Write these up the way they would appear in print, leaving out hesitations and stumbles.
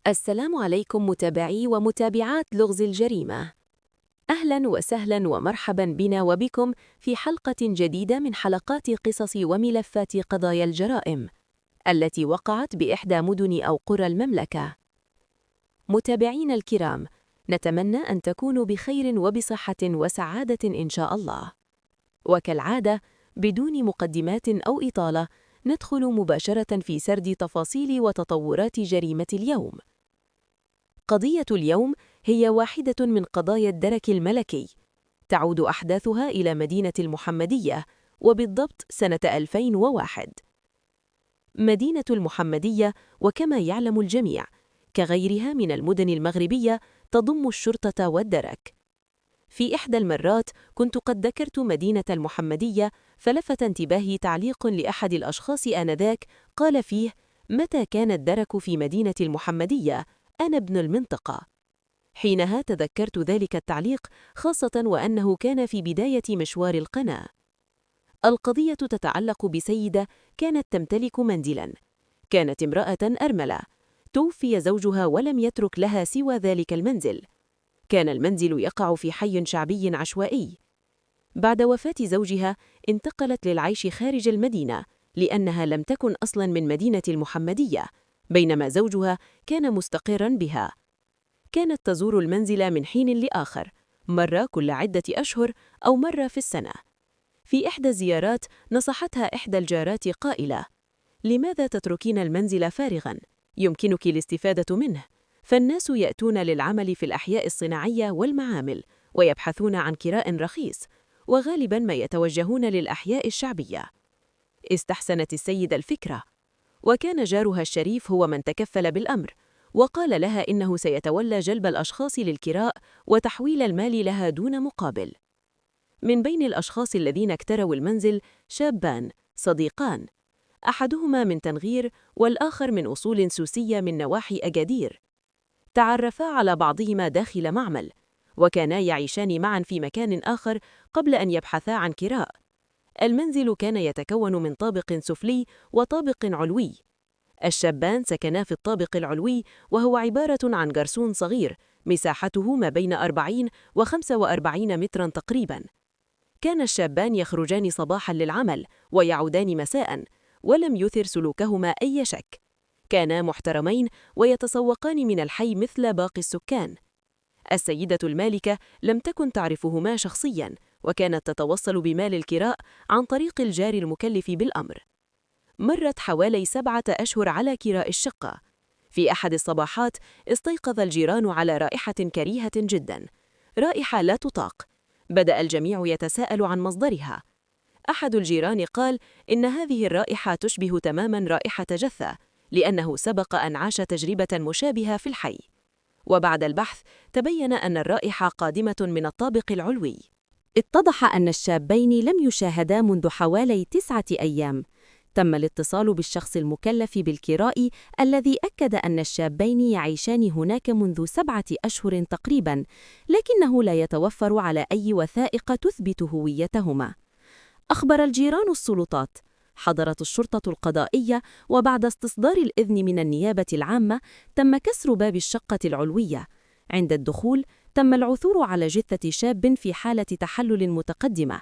السلام عليكم متابعي ومتابعات لغز الجريمة. أهلاً وسهلاً ومرحباً بنا وبكم في حلقة جديدة من حلقات قصص وملفات قضايا الجرائم التي وقعت بإحدى مدن أو قرى المملكة. متابعين الكرام، نتمنى أن تكونوا بخير وبصحة وسعادة إن شاء الله. وكالعادة، بدون مقدمات أو إطالة، ندخل مباشرة في سرد تفاصيل وتطورات جريمة اليوم. قضية اليوم هي واحدة من قضايا الدرك الملكي، تعود أحداثها إلى مدينة المحمدية، وبالضبط سنة 2001. مدينة المحمدية، وكما يعلم الجميع، كغيرها من المدن المغربية، تضم الشرطة والدرك. في إحدى المرات كنت قد ذكرت مدينة المحمدية، فلفت انتباهي تعليق لأحد الأشخاص آنذاك قال فيه: متى كان الدرك في مدينة المحمدية؟ أنا ابن المنطقة. حينها تذكرت ذلك التعليق، خاصة وأنه كان في بداية مشوار القناة. القضية تتعلق بسيدة كانت تمتلك منزلاً. كانت امرأة أرملة، توفي زوجها ولم يترك لها سوى ذلك المنزل. كان المنزل يقع في حي شعبي عشوائي. بعد وفاة زوجها انتقلت للعيش خارج المدينة، لأنها لم تكن أصلاً من مدينة المحمدية، بينما زوجها كان مستقراً بها. كانت تزور المنزل من حين لآخر، مرة كل عدة أشهر أو مرة في السنة. في إحدى الزيارات نصحتها إحدى الجارات قائلة: لماذا تتركين المنزل فارغاً؟ يمكنك الاستفادة منه، فالناس يأتون للعمل في الأحياء الصناعية والمعامل، ويبحثون عن كراء رخيص، وغالباً ما يتوجهون للأحياء الشعبية. استحسنت السيدة الفكرة، وكان جارها الشريف هو من تكفل بالأمر، وقال لها إنه سيتولى جلب الأشخاص للكراء وتحويل المال لها دون مقابل. من بين الأشخاص الذين اكتروا المنزل شابان صديقان، أحدهما من تنغير والآخر من أصول سوسية من نواحي أجادير. تعرفا على بعضهما داخل معمل، وكانا يعيشان معا في مكان آخر قبل أن يبحثا عن كراء. المنزل كان يتكون من طابق سفلي وطابق علوي. الشابان سكنا في الطابق العلوي، وهو عبارة عن جرسون صغير مساحته ما بين 40 و 45 متراً تقريباً. كان الشابان يخرجان صباحاً للعمل ويعودان مساءً، ولم يثر سلوكهما أي شك. كانا محترمين ويتسوقان من الحي مثل باقي السكان. السيدة المالكة لم تكن تعرفهما شخصياً، وكانت تتوصل بمال الكراء عن طريق الجار المكلف بالأمر. مرت حوالي 7 أشهر على كراء الشقة. في أحد الصباحات استيقظ الجيران على رائحة كريهة جدا، رائحة لا تطاق. بدأ الجميع يتساءل عن مصدرها. أحد الجيران قال إن هذه الرائحة تشبه تماما رائحة جثة، لأنه سبق أن عاش تجربة مشابهة في الحي. وبعد البحث تبين أن الرائحة قادمة من الطابق العلوي. اتضح أن الشابين لم يشاهدا منذ حوالي 9 أيام. تم الاتصال بالشخص المكلف بالكراء الذي أكد أن الشابين يعيشان هناك منذ 7 أشهر تقريباً، لكنه لا يتوفر على أي وثائق تثبت هويتهما. أخبر الجيران السلطات. حضرت الشرطة القضائية، وبعد استصدار الإذن من النيابة العامة تم كسر باب الشقة العلوية. عند الدخول تم العثور على جثة شاب في حالة تحلل متقدمة.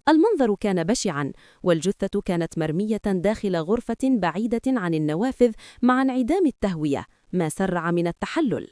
المنظر كان بشعاً، والجثة كانت مرمية داخل غرفة بعيدة عن النوافذ مع انعدام التهوية، ما سرع من التحلل.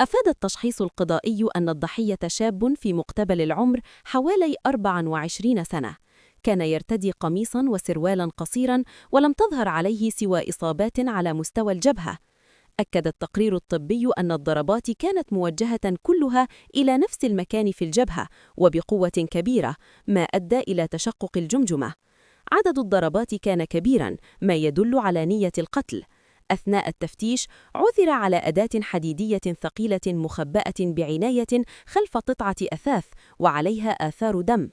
أفاد التشخيص القضائي أن الضحية شاب في مقتبل العمر حوالي 24 سنة. كان يرتدي قميصاً وسروالاً قصيراً، ولم تظهر عليه سوى إصابات على مستوى الجبهة. أكد التقرير الطبي أن الضربات كانت موجهة كلها إلى نفس المكان في الجبهة وبقوة كبيرة، ما أدى إلى تشقق الجمجمة. عدد الضربات كان كبيراً، ما يدل على نية القتل. أثناء التفتيش عثر على أداة حديدية ثقيلة مخبأة بعناية خلف قطعة أثاث، وعليها آثار دم.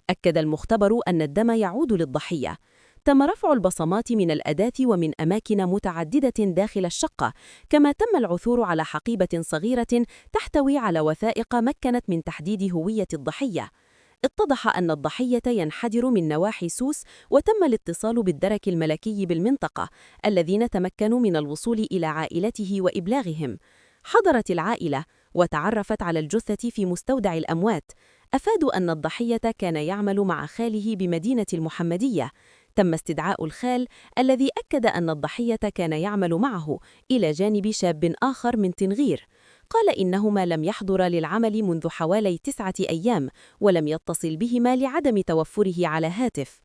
أكد المختبر أن الدم يعود للضحية. تم رفع البصمات من الأداة ومن أماكن متعددة داخل الشقة، كما تم العثور على حقيبة صغيرة تحتوي على وثائق مكنت من تحديد هوية الضحية. اتضح أن الضحية ينحدر من نواحي سوس، وتم الاتصال بالدرك الملكي بالمنطقة الذين تمكنوا من الوصول إلى عائلته وإبلاغهم. حضرت العائلة وتعرفت على الجثة في مستودع الأموات. أفادوا أن الضحية كان يعمل مع خاله بمدينة المحمدية. تم استدعاء الخال الذي أكد أن الضحية كان يعمل معه إلى جانب شاب آخر من تنغير. قال إنهما لم يحضرا للعمل منذ حوالي 9 أيام، ولم يتصل بهما لعدم توفره على هاتف.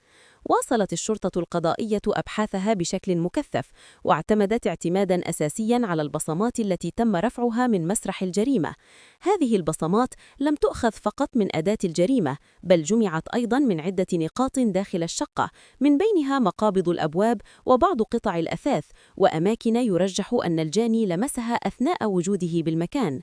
واصلت الشرطة القضائية أبحاثها بشكل مكثف، واعتمدت اعتماداً أساسياً على البصمات التي تم رفعها من مسرح الجريمة. هذه البصمات لم تؤخذ فقط من أداة الجريمة، بل جمعت أيضاً من عدة نقاط داخل الشقة، من بينها مقابض الأبواب وبعض قطع الأثاث وأماكن يرجح أن الجاني لمسها أثناء وجوده بالمكان.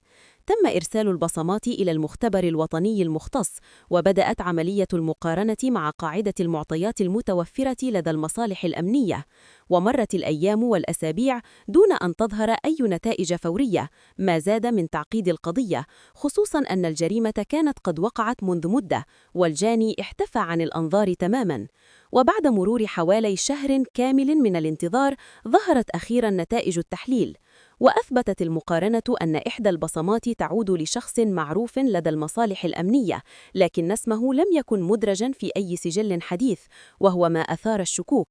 تم إرسال البصمات إلى المختبر الوطني المختص، وبدأت عملية المقارنة مع قاعدة المعطيات المتوفرة لدى المصالح الأمنية. ومرت الأيام والأسابيع دون أن تظهر أي نتائج فورية، ما زاد من تعقيد القضية، خصوصاً أن الجريمة كانت قد وقعت منذ مدة، والجاني اختفى عن الأنظار تماماً. وبعد مرور حوالي شهر كامل من الانتظار، ظهرت أخيراً نتائج التحليل، وأثبتت المقارنة أن إحدى البصمات تعود لشخص معروف لدى المصالح الأمنية، لكن اسمه لم يكن مدرجاً في أي سجل حديث، وهو ما أثار الشكوك.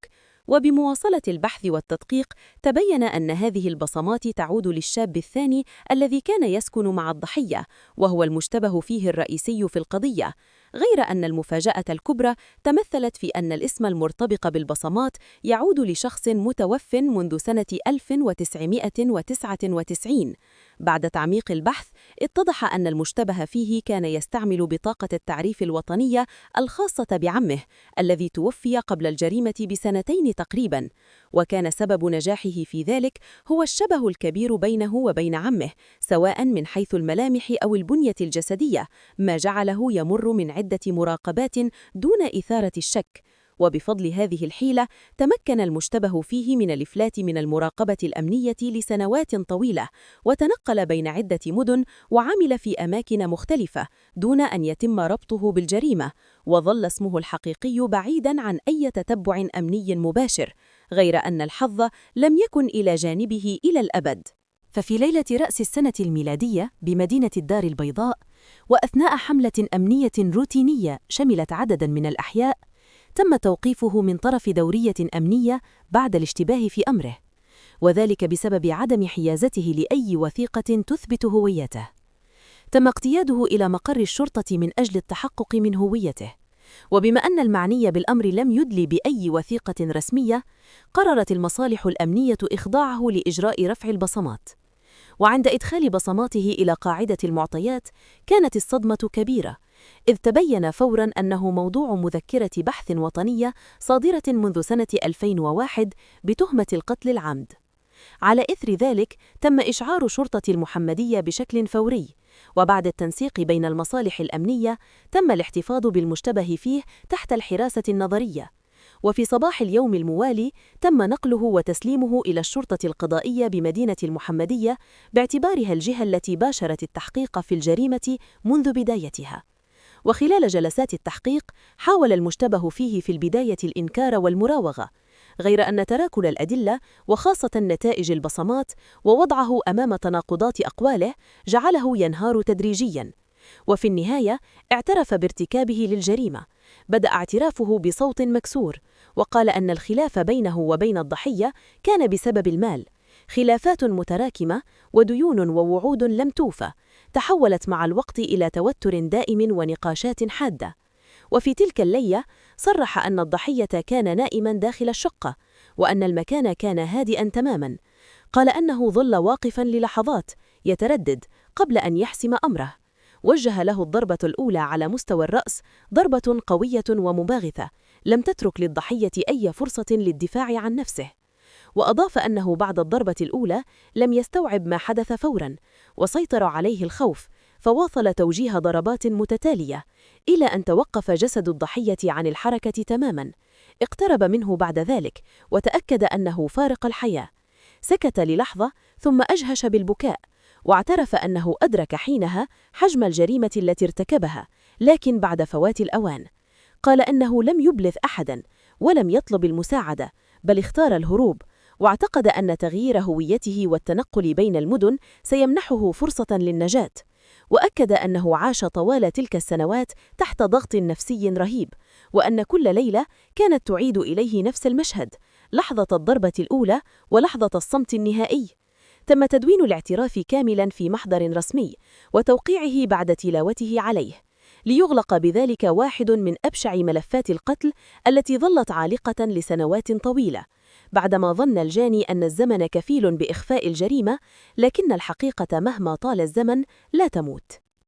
وبمواصلة البحث والتدقيق، تبين أن هذه البصمات تعود للشاب الثاني الذي كان يسكن مع الضحية، وهو المشتبه فيه الرئيسي في القضية. غير أن المفاجأة الكبرى تمثلت في أن الاسم المرتبط بالبصمات يعود لشخص متوف منذ سنة 1999. بعد تعميق البحث، اتضح أن المشتبه فيه كان يستعمل بطاقة التعريف الوطنية الخاصة بعمه الذي توفي قبل الجريمة ب2 تقريباً، وكان سبب نجاحه في ذلك هو الشبه الكبير بينه وبين عمه، سواء من حيث الملامح أو البنية الجسدية، ما جعله يمر من عدة مراقبات دون إثارة الشك. وبفضل هذه الحيلة تمكن المشتبه فيه من الإفلات من المراقبة الأمنية لسنوات طويلة، وتنقل بين عدة مدن وعمل في أماكن مختلفة دون أن يتم ربطه بالجريمة، وظل اسمه الحقيقي بعيداً عن أي تتبع أمني مباشر، غير أن الحظ لم يكن إلى جانبه إلى الأبد. ففي ليلة رأس السنة الميلادية بمدينة الدار البيضاء، وأثناء حملة أمنية روتينية شملت عدداً من الأحياء، تم توقيفه من طرف دورية أمنية بعد الاشتباه في أمره، وذلك بسبب عدم حيازته لأي وثيقة تثبت هويته. تم اقتياده إلى مقر الشرطة من أجل التحقق من هويته، وبما أن المعني بالأمر لم يدلي بأي وثيقة رسمية، قررت المصالح الأمنية إخضاعه لإجراء رفع البصمات. وعند إدخال بصماته إلى قاعدة المعطيات كانت الصدمة كبيرة، إذ تبين فوراً أنه موضوع مذكرة بحث وطنية صادرة منذ سنة 2001 بتهمة القتل العمد. على إثر ذلك تم إشعار شرطة المحمدية بشكل فوري، وبعد التنسيق بين المصالح الأمنية تم الاحتفاظ بالمشتبه فيه تحت الحراسة النظرية. وفي صباح اليوم الموالي تم نقله وتسليمه إلى الشرطة القضائية بمدينة المحمدية باعتبارها الجهة التي باشرت التحقيق في الجريمة منذ بدايتها. وخلال جلسات التحقيق حاول المشتبه فيه في البداية الإنكار والمراوغة، غير أن تراكل الأدلة وخاصة نتائج البصمات ووضعه أمام تناقضات أقواله جعله ينهار تدريجياً. وفي النهاية اعترف بارتكابه للجريمة، بدأ اعترافه بصوت مكسور، وقال أن الخلاف بينه وبين الضحية كان بسبب المال، خلافات متراكمة وديون ووعود لم توفى تحولت مع الوقت إلى توتر دائم ونقاشات حادة. وفي تلك الليلة صرح أن الضحية كان نائما داخل الشقة، وأن المكان كان هادئا تماما. قال أنه ظل واقفا للحظات يتردد قبل أن يحسم أمره. وجه له الضربة الأولى على مستوى الرأس، ضربة قوية ومباغتة لم تترك للضحية أي فرصة للدفاع عن نفسه. وأضاف أنه بعد الضربة الأولى لم يستوعب ما حدث فوراً، وسيطر عليه الخوف، فواصل توجيه ضربات متتالية إلى أن توقف جسد الضحية عن الحركة تماماً. اقترب منه بعد ذلك وتأكد أنه فارق الحياة. سكت للحظة ثم أجهش بالبكاء، واعترف أنه أدرك حينها حجم الجريمة التي ارتكبها، لكن بعد فوات الأوان. قال أنه لم يبلغ أحداً ولم يطلب المساعدة، بل اختار الهروب، واعتقد أن تغيير هويته والتنقل بين المدن سيمنحه فرصة للنجاة. وأكد أنه عاش طوال تلك السنوات تحت ضغط نفسي رهيب، وأن كل ليلة كانت تعيد إليه نفس المشهد، لحظة الضربة الأولى ولحظة الصمت النهائي. تم تدوين الاعتراف كاملاً في محضر رسمي وتوقيعه بعد تلاوته عليه، ليغلق بذلك واحد من أبشع ملفات القتل التي ظلت عالقة لسنوات طويلة. بعدما ظن الجاني أن الزمن كفيل بإخفاء الجريمة، لكن الحقيقة مهما طال الزمن لا تموت.